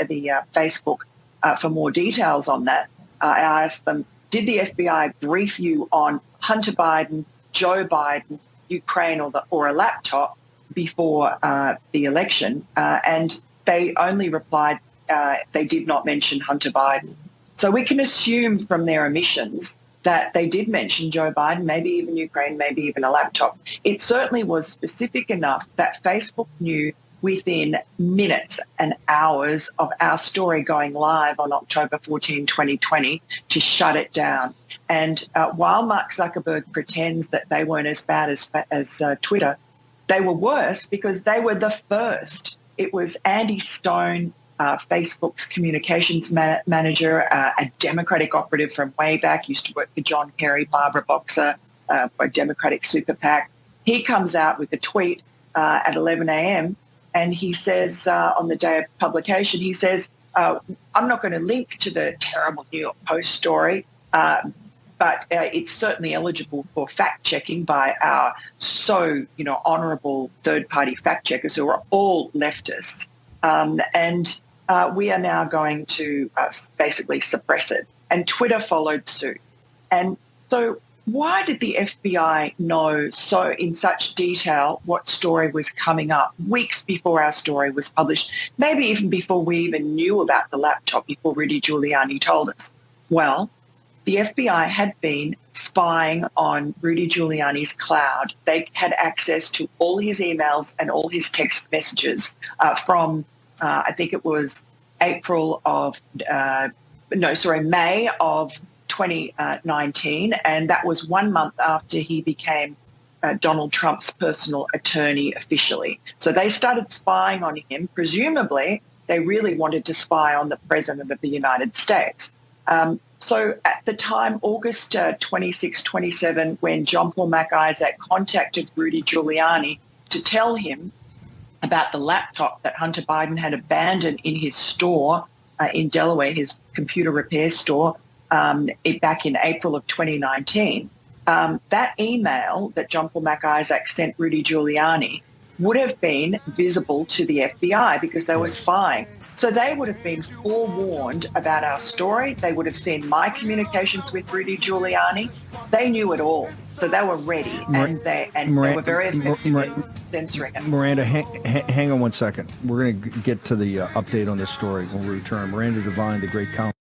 Facebook for more details on that. I asked them, did the FBI brief you on Hunter Biden, Joe Biden, Ukraine, or a laptop before the election? And they only replied they did not mention Hunter Biden. So we can assume from their omissions that they did mention Joe Biden, maybe even Ukraine, maybe even a laptop. It certainly was specific enough that Facebook knew within minutes and hours of our story going live on October 14, 2020, to shut it down. And while Mark Zuckerberg pretends that they weren't as bad as Twitter, they were worse because they were the first. It was Andy Stone, Facebook's communications manager, a Democratic operative from way back, used to work for John Kerry, Barbara Boxer, a Democratic super PAC. He comes out with a tweet at 11 a.m. and he says on the day of publication, he says, I'm not going to link to the terrible New York Post story, but it's certainly eligible for fact-checking by our honourable third-party fact-checkers who are all leftists. And we are now going to basically suppress it. And Twitter followed suit. And so why did the FBI know so in such detail what story was coming up weeks before our story was published, maybe even before we even knew about the laptop, before Rudy Giuliani told us? Well, the FBI had been spying on Rudy Giuliani's cloud. They had access to all his emails and all his text messages from I think it was May of 2019, and that was 1 month after he became Donald Trump's personal attorney officially. So they started spying on him. Presumably, they really wanted to spy on the President of the United States. So at the time, August 26, 27, when John Paul MacIsaac contacted Rudy Giuliani to tell him about the laptop that Hunter Biden had abandoned in his store in Delaware, his computer repair store, back in April of 2019, that email that John Paul MacIsaac sent Rudy Giuliani would have been visible to the FBI because they were spying. So they would have been forewarned about our story. They would have seen my communications with Rudy Giuliani. They knew it all. So they were ready, and they were very effective in censoring it. Miranda, hang on 1 second. We're going to get to the update on this story when we return. Miranda Devine, the great columnist.